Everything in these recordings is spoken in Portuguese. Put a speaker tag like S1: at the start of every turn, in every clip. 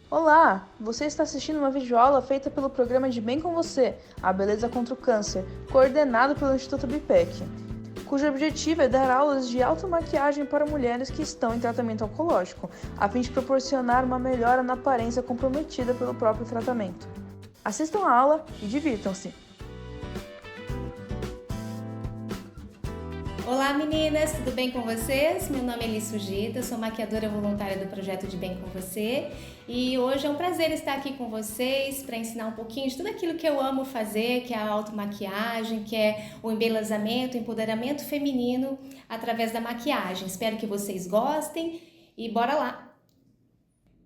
S1: Olá! Você está assistindo uma videoaula feita pelo programa de Bem com Você, a Beleza contra o Câncer, coordenado pelo Instituto BIPEC, cujo objetivo é dar aulas de automaquiagem para mulheres que estão em tratamento oncológico, a fim de proporcionar uma melhora na aparência comprometida pelo próprio tratamento. Assistam a aula e divirtam-se!
S2: Olá meninas, tudo bem com vocês? Meu nome é Elis Sugita, sou maquiadora voluntária do projeto de Bem com Você e hoje é um prazer estar aqui com vocês para ensinar um pouquinho de tudo aquilo que eu amo fazer, que é a automaquiagem, que é o embelezamento, o empoderamento feminino através da maquiagem. Espero que vocês gostem e bora lá!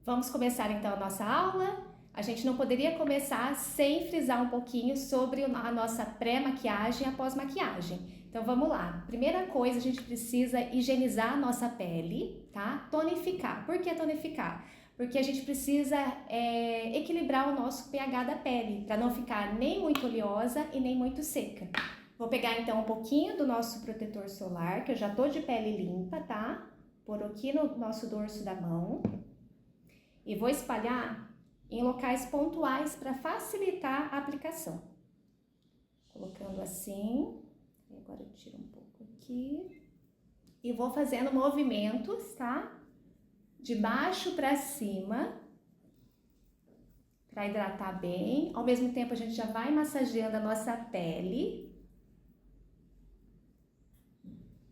S2: Vamos começar então a nossa aula. A gente não poderia começar sem frisar um pouquinho sobre a nossa pré-maquiagem e a pós-maquiagem. Então vamos lá. Primeira coisa, a gente precisa higienizar a nossa pele, tá? Tonificar. Por que tonificar? Porque a gente precisa equilibrar o nosso pH da pele, para não ficar nem muito oleosa e nem muito seca. Vou pegar então um pouquinho do nosso protetor solar, que eu já tô de pele limpa, tá? Por aqui no nosso dorso da mão. E vou espalhar em locais pontuais para facilitar a aplicação. Colocando assim, agora eu tiro um pouco aqui e vou fazendo movimentos, tá? De baixo para cima, para hidratar bem. Ao mesmo tempo a gente já vai massageando a nossa pele,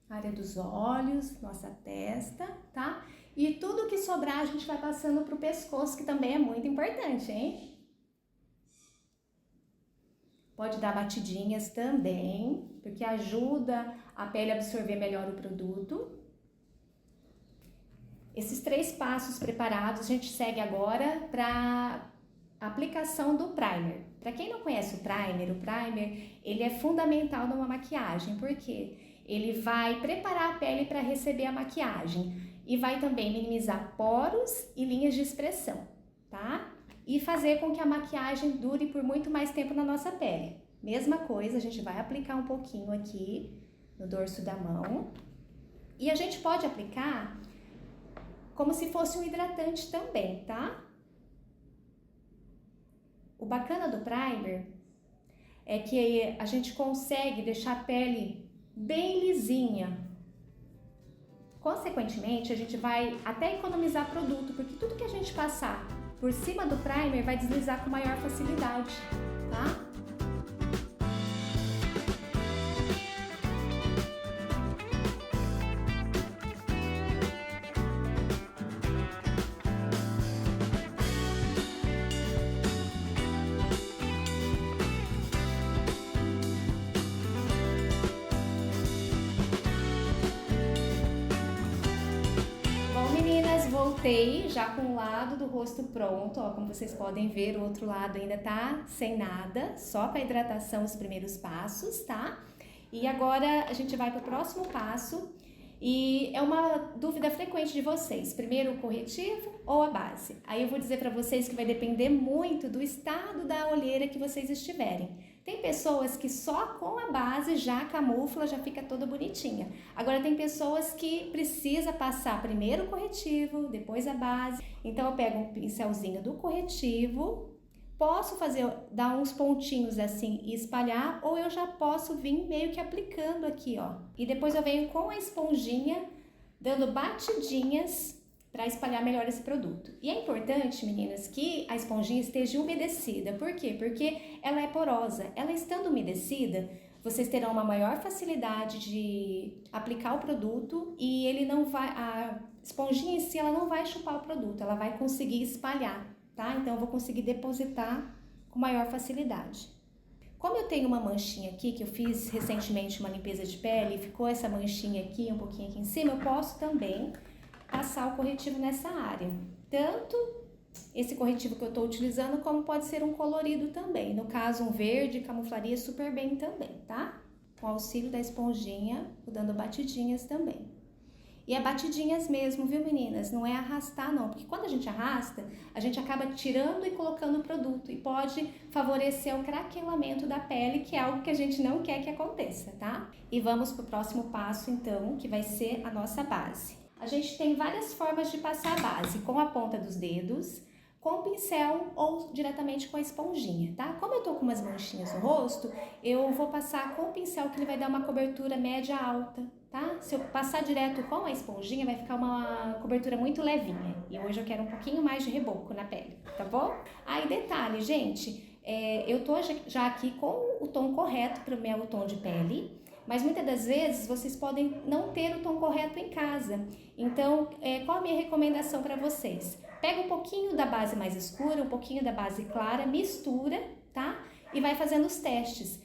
S2: área dos olhos, nossa testa, tá? E tudo que sobrar a gente vai passando pro pescoço, que também é muito importante, hein? Pode dar batidinhas também, porque ajuda a pele a absorver melhor o produto. Esses 3 passos preparados, a gente segue agora para a aplicação do primer. Para quem não conhece o primer ele é fundamental numa maquiagem, porque ele vai preparar a pele para receber a maquiagem e vai também minimizar poros e linhas de expressão, tá? E fazer com que a maquiagem dure por muito mais tempo na nossa pele. Mesma coisa, a gente vai aplicar um pouquinho aqui no dorso da mão. E a gente pode aplicar como se fosse um hidratante também, tá? O bacana do primer é que a gente consegue deixar a pele bem lisinha. Consequentemente, a gente vai até economizar produto, porque tudo que a gente passar por cima do primer vai deslizar com maior facilidade, tá? Voltei já com o lado do rosto pronto, ó, como vocês podem ver, o outro lado ainda tá sem nada, só para hidratação os primeiros passos, tá? E agora a gente vai para o próximo passo e é uma dúvida frequente de vocês, primeiro o corretivo ou a base? Aí eu vou dizer para vocês que vai depender muito do estado da olheira que vocês estiverem. Tem pessoas que só com a base já camufla, já fica toda bonitinha. Agora tem pessoas que precisa passar primeiro o corretivo, depois a base. Então eu pego um pincelzinho do corretivo, posso dar uns pontinhos assim e espalhar, ou eu já posso vir meio que aplicando aqui, ó. E depois eu venho com a esponjinha, dando batidinhas para espalhar melhor esse produto. E é importante, meninas, que a esponjinha esteja umedecida. Por quê? Porque ela é porosa. Ela estando umedecida, vocês terão uma maior facilidade de aplicar o produto e a esponjinha em si ela não vai chupar o produto, ela vai conseguir espalhar, tá? Então eu vou conseguir depositar com maior facilidade. Como eu tenho uma manchinha aqui, que eu fiz recentemente uma limpeza de pele, ficou essa manchinha aqui, um pouquinho aqui em cima, eu posso também passar o corretivo nessa área. Tanto esse corretivo que eu estou utilizando, como pode ser um colorido também. No caso, um verde camuflaria super bem também, tá? Com o auxílio da esponjinha, vou dando batidinhas também. E é batidinhas mesmo, viu meninas? Não é arrastar não, porque quando a gente arrasta, a gente acaba tirando e colocando o produto e pode favorecer o craquelamento da pele, que é algo que a gente não quer que aconteça, tá? E vamos pro próximo passo então, que vai ser a nossa base. A gente tem várias formas de passar a base, com a ponta dos dedos, com pincel ou diretamente com a esponjinha, tá? Como eu tô com umas manchinhas no rosto, eu vou passar com o pincel, que ele vai dar uma cobertura média alta, tá? Se eu passar direto com a esponjinha, vai ficar uma cobertura muito levinha. E hoje eu quero um pouquinho mais de reboco na pele, tá bom? Aí, detalhe, gente, eu tô já aqui com o tom correto para o meu tom de pele, mas muitas das vezes vocês podem não ter o tom correto em casa. Então, qual a minha recomendação para vocês? Pega um pouquinho da base mais escura, um pouquinho da base clara, mistura, tá? E vai fazendo os testes.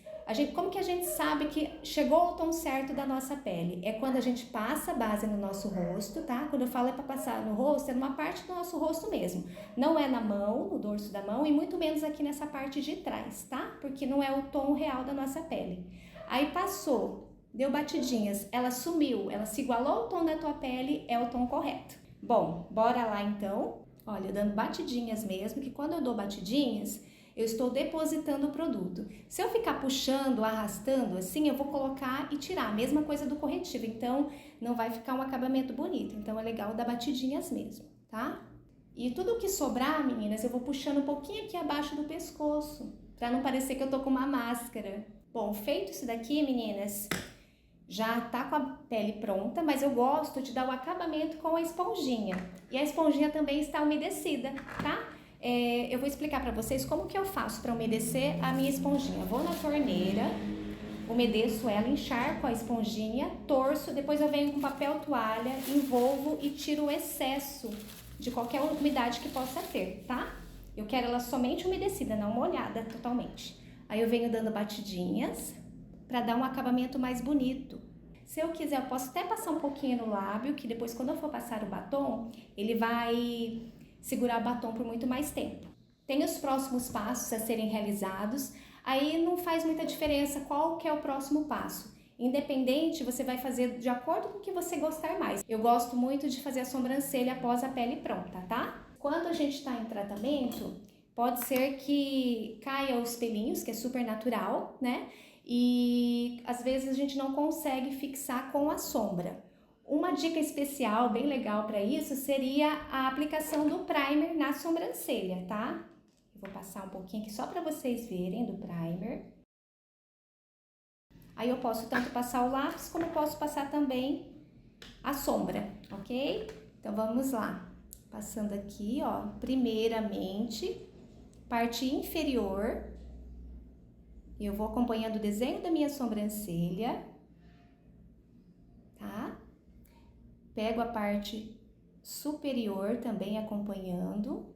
S2: Como que a gente sabe que chegou ao tom certo da nossa pele? É quando a gente passa a base no nosso rosto, tá? Quando eu falo para passar no rosto, é numa parte do nosso rosto mesmo. Não é na mão, no dorso da mão, e muito menos aqui nessa parte de trás, tá? Porque não é o tom real da nossa pele. Aí passou, deu batidinhas, ela sumiu, ela se igualou ao tom da tua pele, é o tom correto. Bom, bora lá então. Olha, dando batidinhas mesmo, que quando eu dou batidinhas, eu estou depositando o produto. Se eu ficar puxando, arrastando assim, eu vou colocar e tirar. A mesma coisa do corretivo, então não vai ficar um acabamento bonito. Então é legal dar batidinhas mesmo, tá? E tudo que sobrar, meninas, eu vou puxando um pouquinho aqui abaixo do pescoço, pra não parecer que eu tô com uma máscara. Bom, feito isso daqui, meninas, já tá com a pele pronta, mas eu gosto de dar o acabamento com a esponjinha. E a esponjinha também está umedecida, tá? Eu vou explicar para vocês como que eu faço para umedecer a minha esponjinha. Vou na torneira, umedeço ela, encharco a esponjinha, torço, depois eu venho com papel toalha, envolvo e tiro o excesso de qualquer umidade que possa ter, tá? Eu quero ela somente umedecida, não molhada totalmente. Aí eu venho dando batidinhas para dar um acabamento mais bonito. Se eu quiser, eu posso até passar um pouquinho no lábio, que depois quando eu for passar o batom, ele vai segurar o batom por muito mais tempo. Tem os próximos passos a serem realizados, aí não faz muita diferença qual que é o próximo passo. Independente, você vai fazer de acordo com o que você gostar mais. Eu gosto muito de fazer a sobrancelha após a pele pronta, tá? Quando a gente está em tratamento, pode ser que caia os pelinhos, que é super natural, né? E às vezes a gente não consegue fixar com a sombra. Uma dica especial, bem legal para isso, seria a aplicação do primer na sobrancelha, tá? Eu vou passar um pouquinho aqui só para vocês verem do primer. Aí eu posso tanto passar o lápis, como posso passar também a sombra, ok? Então vamos lá. Passando aqui, ó, primeiramente, parte inferior. Eu vou acompanhando o desenho da minha sobrancelha, tá? Pego a parte superior também acompanhando.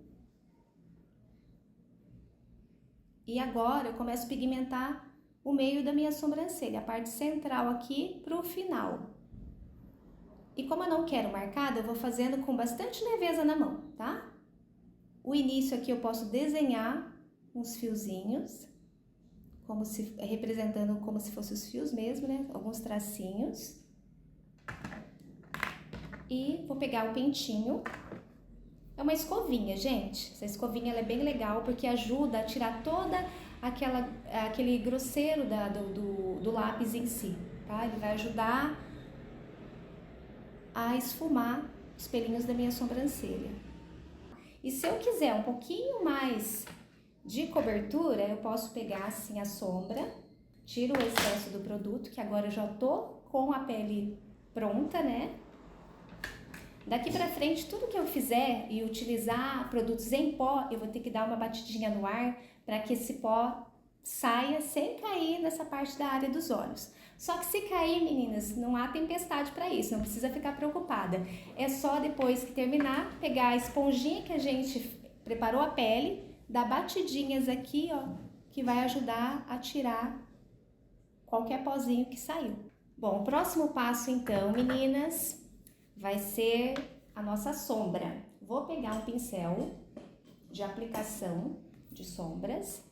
S2: E agora eu começo a pigmentar o meio da minha sobrancelha, a parte central aqui pro final. E como eu não quero marcada, eu vou fazendo com bastante leveza na mão, tá? O início aqui eu posso desenhar uns fiozinhos, representando como se fossem os fios mesmo, né? Alguns tracinhos. E vou pegar o pentinho. É uma escovinha, gente. Essa escovinha ela é bem legal porque ajuda a tirar toda aquele grosseiro do lápis em si, tá? Ele vai ajudar a esfumar os pelinhos da minha sobrancelha. E se eu quiser um pouquinho mais de cobertura, eu posso pegar assim a sombra, tiro o excesso do produto, que agora eu já tô com a pele pronta, né? Daqui pra frente, tudo que eu fizer e utilizar produtos em pó, eu vou ter que dar uma batidinha no ar para que esse pó saia sem cair nessa parte da área dos olhos. Só que se cair, meninas, não há tempestade para isso, não precisa ficar preocupada. É só depois que terminar, pegar a esponjinha que a gente preparou a pele, dar batidinhas aqui, ó, que vai ajudar a tirar qualquer pozinho que saiu. Bom, o próximo passo então, meninas, vai ser a nossa sombra. Vou pegar um pincel de aplicação de sombras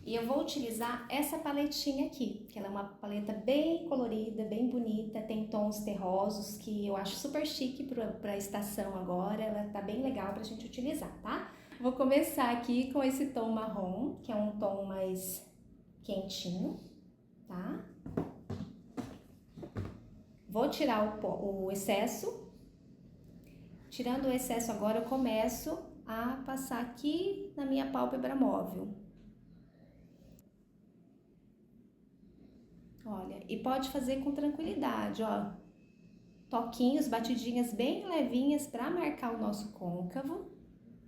S2: e eu vou utilizar essa paletinha aqui, que ela é uma paleta bem colorida, bem bonita, tem tons terrosos que eu acho super chique para a estação agora, ela tá bem legal pra gente utilizar, tá? Vou começar aqui com esse tom marrom, que é um tom mais quentinho, tá? Vou tirar o excesso, Tirando o excesso agora, eu começo a passar aqui na minha pálpebra móvel. Olha, e pode fazer com tranquilidade, ó. Toquinhos, batidinhas bem levinhas para marcar o nosso côncavo.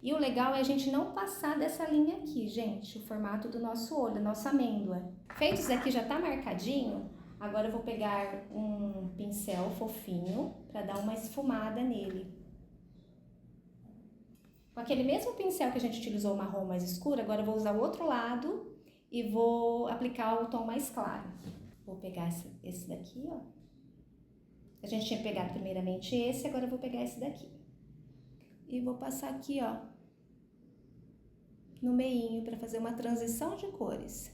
S2: E o legal é a gente não passar dessa linha aqui, gente, o formato do nosso olho, da nossa amêndoa. Feito isso aqui, já tá marcadinho. Agora eu vou pegar um pincel fofinho para dar uma esfumada nele. Com aquele mesmo pincel que a gente utilizou o marrom mais escuro, agora eu vou usar o outro lado e vou aplicar o tom mais claro. Vou pegar esse daqui, ó. A gente tinha pegado primeiramente esse, agora eu vou pegar esse daqui. E vou passar aqui, ó, no meinho para fazer uma transição de cores.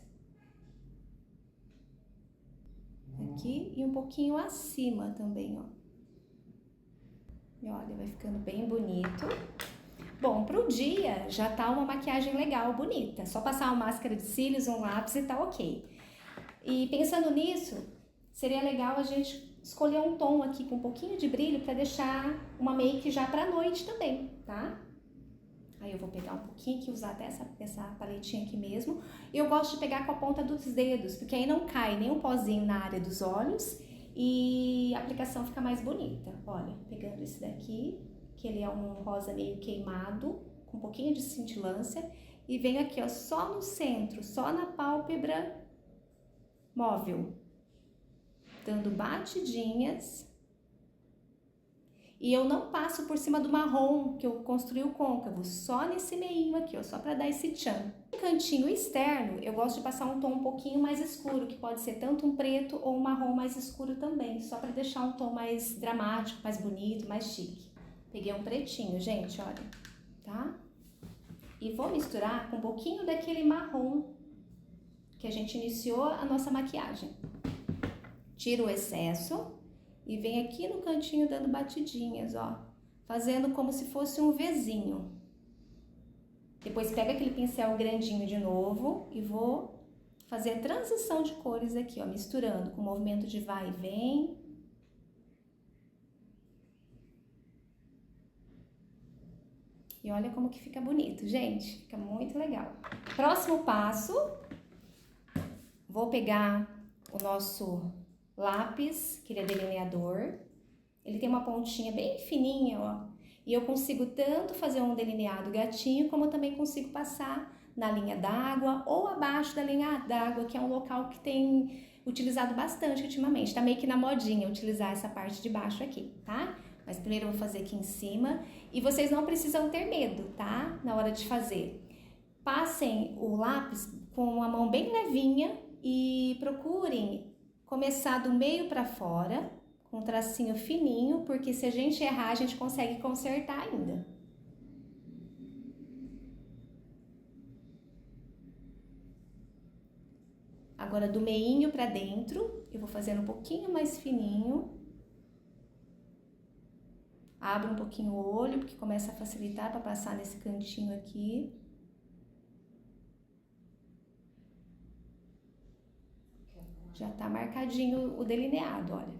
S2: Aqui e um pouquinho acima também, ó. E olha, vai ficando bem bonito. Bom, pro dia já tá uma maquiagem legal, bonita. Só passar uma máscara de cílios, um lápis e tá ok. E pensando nisso, seria legal a gente escolher um tom aqui com um pouquinho de brilho para deixar uma make já pra noite também, tá? Aí eu vou pegar um pouquinho aqui, usar até essa paletinha aqui mesmo. E eu gosto de pegar com a ponta dos dedos, porque aí não cai nem um pozinho na área dos olhos e a aplicação fica mais bonita. Olha, pegando esse daqui, que ele é um rosa meio queimado, com um pouquinho de cintilância, e venho aqui, ó, só no centro, só na pálpebra móvel, dando batidinhas. E eu não passo por cima do marrom que eu construí o côncavo, só nesse meinho aqui, ó, só para dar esse tchan. No cantinho externo, eu gosto de passar um tom um pouquinho mais escuro, que pode ser tanto um preto ou um marrom mais escuro também, só para deixar um tom mais dramático, mais bonito, mais chique. Peguei um pretinho, gente, olha, tá? E vou misturar com um pouquinho daquele marrom que a gente iniciou a nossa maquiagem. Tiro o excesso e vem aqui no cantinho dando batidinhas, ó, fazendo como se fosse um Vzinho. Depois pega aquele pincel grandinho de novo e vou fazer a transição de cores aqui, ó, misturando com o movimento de vai e vem. E olha como que fica bonito, gente, fica muito legal. Próximo passo, vou pegar o nosso lápis, que ele é delineador. Ele tem uma pontinha bem fininha, ó. E eu consigo tanto fazer um delineado gatinho, como também consigo passar na linha d'água ou abaixo da linha d'água, que é um local que tem utilizado bastante ultimamente. Tá meio que na modinha utilizar essa parte de baixo aqui, tá? Mas primeiro eu vou fazer aqui em cima. E vocês não precisam ter medo, tá? Na hora de fazer. Passem o lápis com a mão bem levinha e procurem começar do meio para fora, com um tracinho fininho, porque se a gente errar, a gente consegue consertar ainda. Agora, do meinho para dentro, eu vou fazendo um pouquinho mais fininho. Abro um pouquinho o olho, porque começa a facilitar para passar nesse cantinho aqui. Já tá marcadinho o delineado, olha,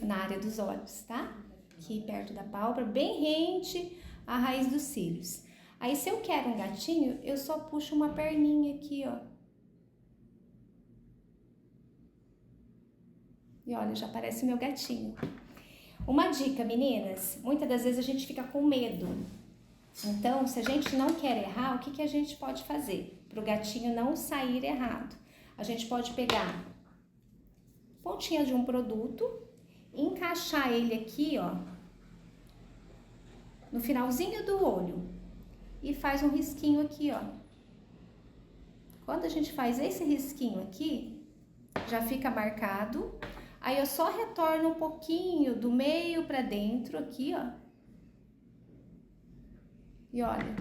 S2: na área dos olhos, tá? Aqui perto da pálpebra, bem rente à raiz dos cílios. Aí, se eu quero um gatinho, eu só puxo uma perninha aqui, ó. E olha, já aparece o meu gatinho. Uma dica, meninas, muitas das vezes a gente fica com medo. Então, se a gente não quer errar, o que a gente pode fazer? Para o gatinho não sair errado. A gente pode pegar pontinha de um produto, encaixar ele aqui, ó, no finalzinho do olho e faz um risquinho aqui, ó. Quando a gente faz esse risquinho aqui, já fica marcado. Aí eu só retorno um pouquinho do meio pra dentro aqui, ó. E olha,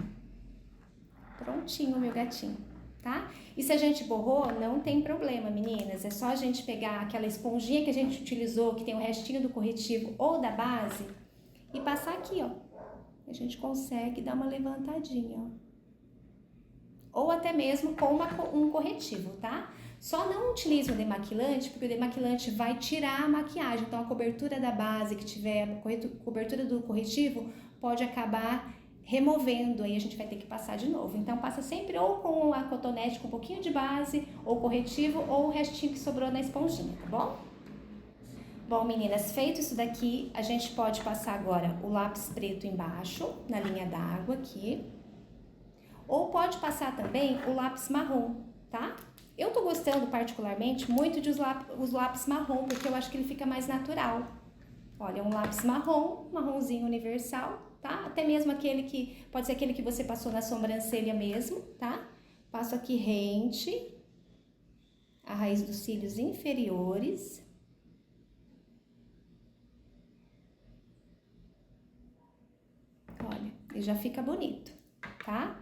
S2: prontinho o meu gatinho, tá? E se a gente borrou, não tem problema, meninas. É só a gente pegar aquela esponjinha que a gente utilizou, que tem o restinho do corretivo ou da base, e passar aqui, ó. A gente consegue dar uma levantadinha, ó. Ou até mesmo com um corretivo, tá? Só não utilize o demaquilante, porque o demaquilante vai tirar a maquiagem. Então, a cobertura da base que tiver, a cobertura do corretivo, pode acabar removendo, aí a gente vai ter que passar de novo. Então, passa sempre ou com a cotonete com um pouquinho de base, ou corretivo, ou o restinho que sobrou na esponjinha, tá bom? Bom, meninas, feito isso daqui, a gente pode passar agora o lápis preto embaixo, na linha d'água aqui. Ou pode passar também o lápis marrom, tá? Eu tô gostando particularmente muito de os lápis marrom, porque eu acho que ele fica mais natural. Olha, um lápis marronzinho universal, tá? Até mesmo aquele que, pode ser aquele que você passou na sobrancelha mesmo, tá? Passo aqui rente, a raiz dos cílios inferiores. Olha, ele já fica bonito, tá?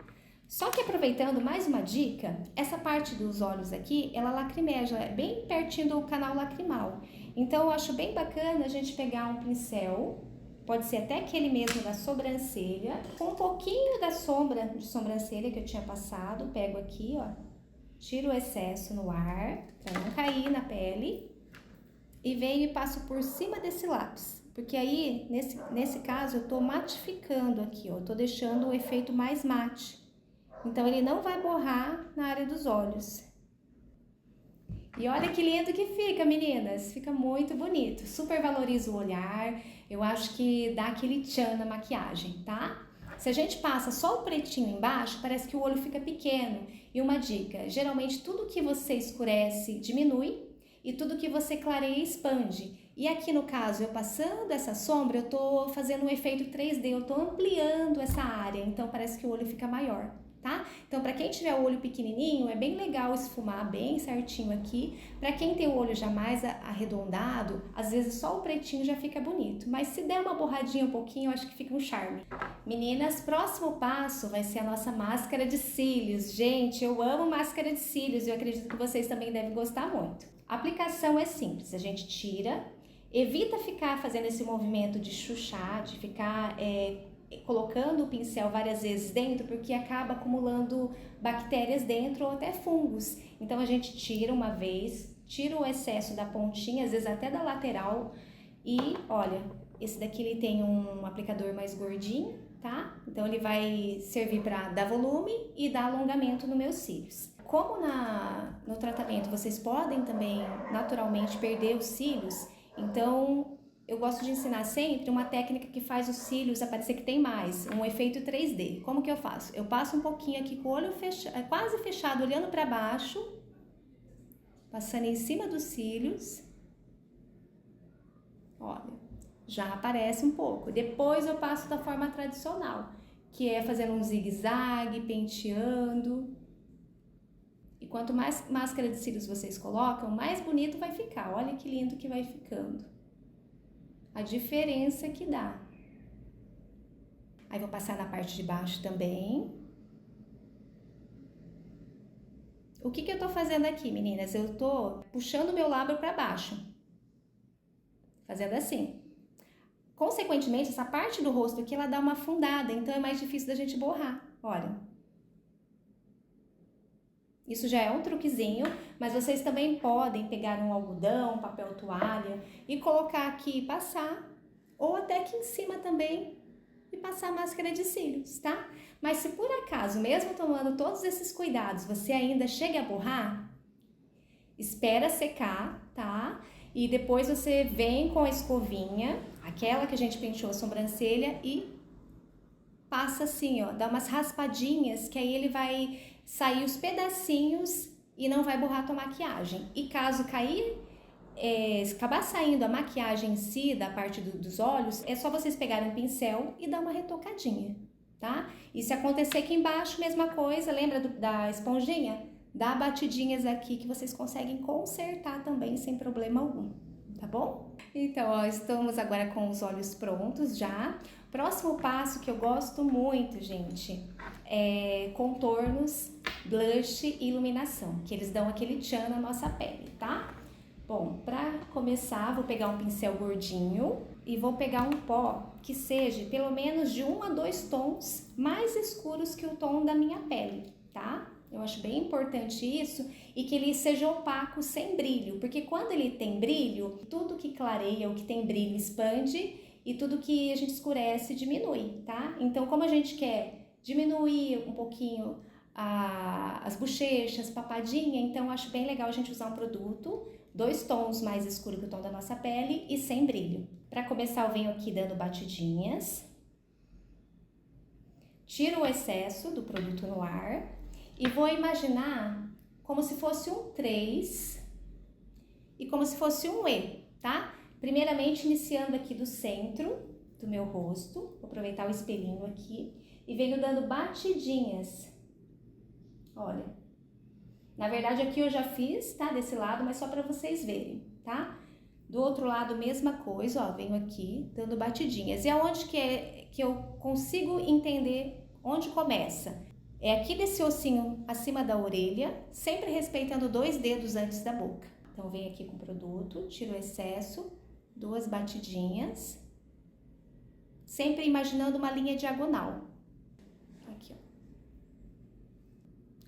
S2: Só que aproveitando mais uma dica, essa parte dos olhos aqui, ela lacrimeja, é bem pertinho do canal lacrimal. Então, eu acho bem bacana a gente pegar um pincel, pode ser até aquele mesmo da sobrancelha, com um pouquinho da sombra de sobrancelha que eu tinha passado, pego aqui, ó, tiro o excesso no ar, pra não cair na pele, e venho e passo por cima desse lápis. Porque aí, nesse caso, eu tô matificando aqui, ó, eu tô deixando o efeito mais mate. Então, ele não vai borrar na área dos olhos. E olha que lindo que fica, meninas. Fica muito bonito. Super valoriza o olhar. Eu acho que dá aquele tchan na maquiagem, tá? Se a gente passa só o pretinho embaixo, parece que o olho fica pequeno. E uma dica, geralmente tudo que você escurece diminui e tudo que você clareia expande. E aqui no caso, eu passando essa sombra, eu tô fazendo um efeito 3D, eu tô ampliando essa área, então parece que o olho fica maior. Tá? Então, para quem tiver o olho pequenininho, é bem legal esfumar bem certinho aqui. Para quem tem o olho já mais arredondado, às vezes só o pretinho já fica bonito. Mas se der uma borradinha um pouquinho, eu acho que fica um charme. Meninas, próximo passo vai ser a nossa máscara de cílios. Gente, eu amo máscara de cílios e eu acredito que vocês também devem gostar muito. A aplicação é simples, a gente tira, evita ficar fazendo esse movimento de chuchar, de ficar colocando o pincel várias vezes dentro, porque acaba acumulando bactérias dentro ou até fungos. Então a gente tira uma vez, tira o excesso da pontinha, às vezes até da lateral, e olha, esse daqui ele tem um aplicador mais gordinho, tá? Então ele vai servir para dar volume e dar alongamento nos meus cílios. Como no tratamento vocês podem também naturalmente perder os cílios, então eu gosto de ensinar sempre uma técnica que faz os cílios aparecer que tem mais, um efeito 3D. Como que eu faço? Eu passo um pouquinho aqui com o olho quase fechado, olhando para baixo, passando em cima dos cílios. Olha, já aparece um pouco. Depois eu passo da forma tradicional, que é fazendo um zigue-zague, penteando. E quanto mais máscara de cílios vocês colocam, mais bonito vai ficar. Olha que lindo que vai ficando. A diferença que dá. Aí vou passar na parte de baixo também. O que eu tô fazendo aqui, meninas? Eu tô puxando o meu lábio para baixo. Fazendo assim. Consequentemente, essa parte do rosto aqui, ela dá uma afundada, então é mais difícil da gente borrar. Olha. Isso já é um truquezinho, mas vocês também podem pegar um algodão, um papel toalha e colocar aqui e passar, ou até aqui em cima também e passar a máscara de cílios, tá? Mas se por acaso, mesmo tomando todos esses cuidados, você ainda chega a borrar, espera secar, tá? E depois você vem com a escovinha, aquela que a gente penteou a sobrancelha e passa assim, ó, dá umas raspadinhas que aí ele vai sair os pedacinhos e não vai borrar a tua maquiagem. E caso cair, acabar saindo a maquiagem em si, da parte dos olhos, é só vocês pegarem um pincel e dar uma retocadinha, tá? E se acontecer aqui embaixo, mesma coisa, lembra da esponjinha? Dá batidinhas aqui que vocês conseguem consertar também sem problema algum, tá bom? Então, ó, estamos agora com os olhos prontos já. Próximo passo que eu gosto muito, gente, é contornos, blush e iluminação, que eles dão aquele tchan na nossa pele, tá? Bom, pra começar, vou pegar um pincel gordinho e vou pegar um pó que seja pelo menos de 1 a 2 tons mais escuros que o tom da minha pele, tá? Eu acho bem importante isso e que ele seja opaco, sem brilho, porque quando ele tem brilho, tudo que clareia ou que tem brilho expande e tudo que a gente escurece diminui, tá? Então, como a gente quer diminuir um pouquinho as bochechas, papadinha, então acho bem legal a gente usar um produto 2 tons mais escuro que o tom da nossa pele e sem brilho. Para começar, eu venho aqui dando batidinhas, tiro o excesso do produto no ar e vou imaginar como se fosse um 3 e como se fosse um E, tá? Primeiramente, iniciando aqui do centro do meu rosto, vou aproveitar o espelhinho aqui e venho dando batidinhas. Olha, na verdade aqui eu já fiz, tá? Desse lado, mas só para vocês verem, tá? Do outro lado, mesma coisa, ó, venho aqui dando batidinhas. E aonde que eu consigo entender onde começa? É aqui desse ossinho acima da orelha, sempre respeitando 2 dedos antes da boca. Então, venho aqui com o produto, tiro o excesso, 2 batidinhas, sempre imaginando uma linha diagonal. Aqui, ó.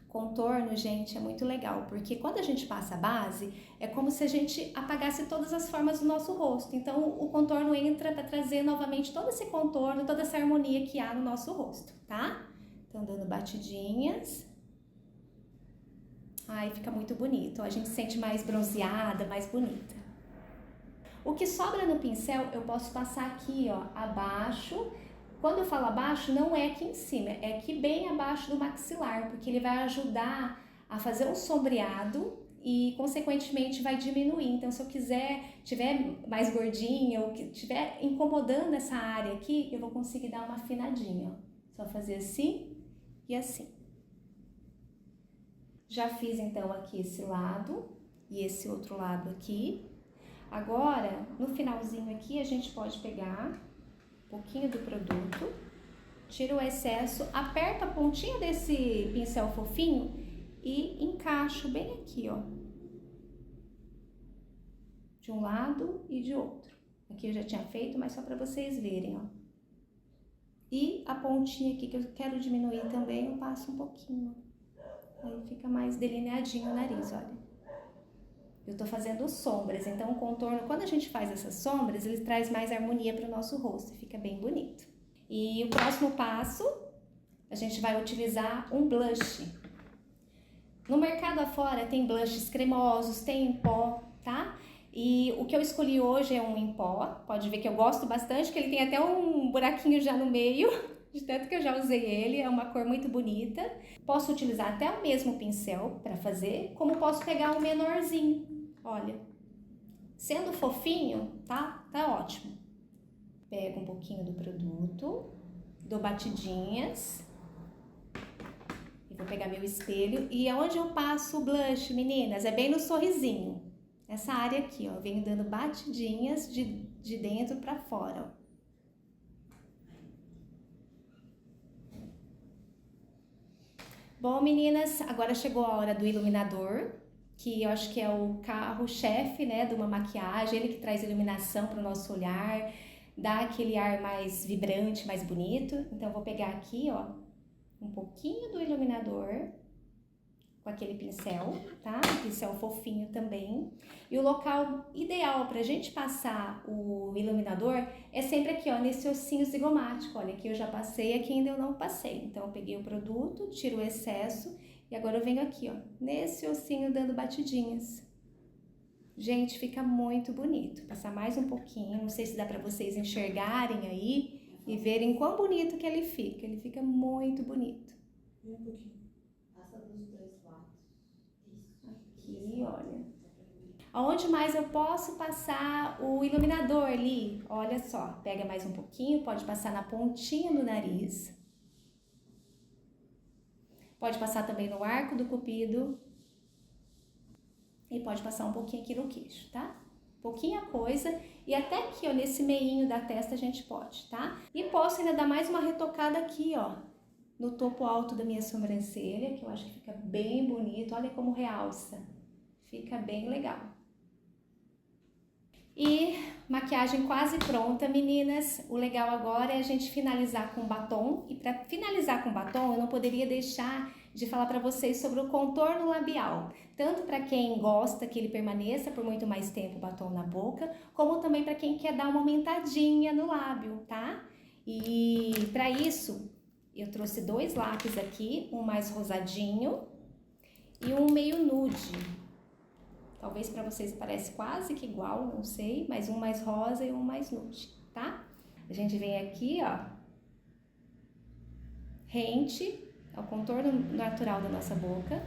S2: Contorno, gente, é muito legal, porque quando a gente passa a base, é como se a gente apagasse todas as formas do nosso rosto. Então, o contorno entra para trazer novamente todo esse contorno, toda essa harmonia que há no nosso rosto, tá? Então, dando batidinhas. Ai, fica muito bonito. A gente se sente mais bronzeada, mais bonita. O que sobra no pincel, eu posso passar aqui, ó, abaixo. Quando eu falo abaixo, não é aqui em cima, é aqui bem abaixo do maxilar, porque ele vai ajudar a fazer um sombreado e, consequentemente, vai diminuir. Então, se eu tiver mais gordinha ou que estiver incomodando essa área aqui, eu vou conseguir dar uma afinadinha, ó. Só fazer assim e assim. Já fiz, então, aqui esse lado e esse outro lado aqui. Agora, no finalzinho aqui, a gente pode pegar um pouquinho do produto, tira o excesso, aperta a pontinha desse pincel fofinho e encaixo bem aqui, ó. De um lado e de outro. Aqui eu já tinha feito, mas só para vocês verem, ó. E a pontinha aqui que eu quero diminuir também, eu passo um pouquinho. Aí fica mais delineadinho o nariz, olha. Eu tô fazendo sombras, então o contorno, quando a gente faz essas sombras, ele traz mais harmonia para o nosso rosto e fica bem bonito. E o próximo passo, a gente vai utilizar um blush. No mercado afora tem blushes cremosos, tem em pó, tá? E o que eu escolhi hoje é um em pó, pode ver que eu gosto bastante, que ele tem até um buraquinho já no meio, de tanto que eu já usei ele, é uma cor muito bonita. Posso utilizar até o mesmo pincel para fazer, como posso pegar um menorzinho. Olha, sendo fofinho, tá ótimo. Pego um pouquinho do produto, dou batidinhas. E vou pegar meu espelho. E aonde eu passo o blush, meninas? É bem no sorrisinho. Essa área aqui, ó. Eu venho dando batidinhas de dentro pra fora, ó. Bom, meninas, agora chegou a hora do iluminador, que eu acho que é o carro-chefe, né, de uma maquiagem, ele que traz iluminação para o nosso olhar, dá aquele ar mais vibrante, mais bonito. Então, eu vou pegar aqui, ó, um pouquinho do iluminador, com aquele pincel, tá? Um pincel fofinho também. E o local ideal pra gente passar o iluminador é sempre aqui, ó, nesse ossinho zigomático. Olha, aqui eu já passei, aqui ainda eu não passei. Então, eu peguei o produto, tiro o excesso e agora eu venho aqui, ó, nesse ossinho dando batidinhas. Gente, fica muito bonito. Passar mais um pouquinho, não sei se dá pra vocês enxergarem aí e verem quão bonito que ele fica. Ele fica muito bonito.
S3: Um pouquinho. Passa dos 2 lados. Isso.
S2: Aqui, olha. Aonde mais eu posso passar o iluminador ali? Olha só, pega mais um pouquinho, pode passar na pontinha do nariz. Pode passar também no arco do cupido. E pode passar um pouquinho aqui no queixo, tá? Pouquinha coisa. E até aqui, ó, nesse meinho da testa a gente pode, tá? E posso ainda dar mais uma retocada aqui, ó, no topo alto da minha sobrancelha, que eu acho que fica bem bonito. Olha como realça. Fica bem legal. E maquiagem quase pronta, meninas. O legal agora é a gente finalizar com batom. E para finalizar com batom, eu não poderia deixar de falar para vocês sobre o contorno labial, tanto para quem gosta que ele permaneça por muito mais tempo o batom na boca, como também para quem quer dar uma aumentadinha no lábio, tá? E para isso, eu trouxe 2 lápis aqui, um mais rosadinho e um meio nude. Talvez para vocês pareça quase que igual, não sei, mas um mais rosa e um mais nude, tá? A gente vem aqui, ó, rente ao contorno natural da nossa boca.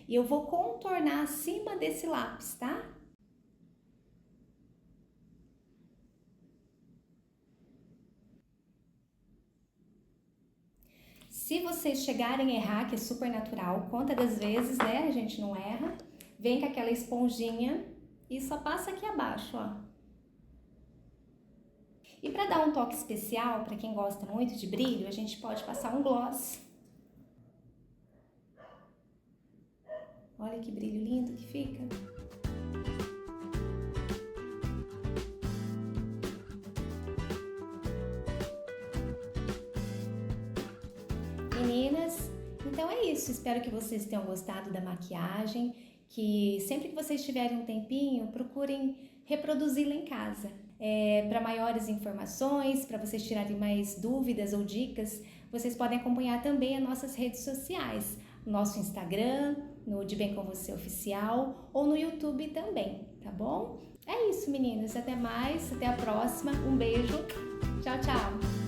S2: E eu vou contornar acima desse lápis, tá? Se vocês chegarem a errar, que é super natural, conta das vezes, né? A gente não erra. Vem com aquela esponjinha e só passa aqui abaixo, ó. E para dar um toque especial, para quem gosta muito de brilho, a gente pode passar um gloss. Olha que brilho lindo que fica. Meninas, então é isso. Espero que vocês tenham gostado da maquiagem, que sempre que vocês tiverem um tempinho, procurem reproduzi-la em casa. Para maiores informações, para vocês tirarem mais dúvidas ou dicas, vocês podem acompanhar também as nossas redes sociais, nosso Instagram, no De Bem Com Você Oficial, ou no YouTube também, tá bom? É isso, meninas. Até mais, até a próxima. Um beijo. Tchau, tchau.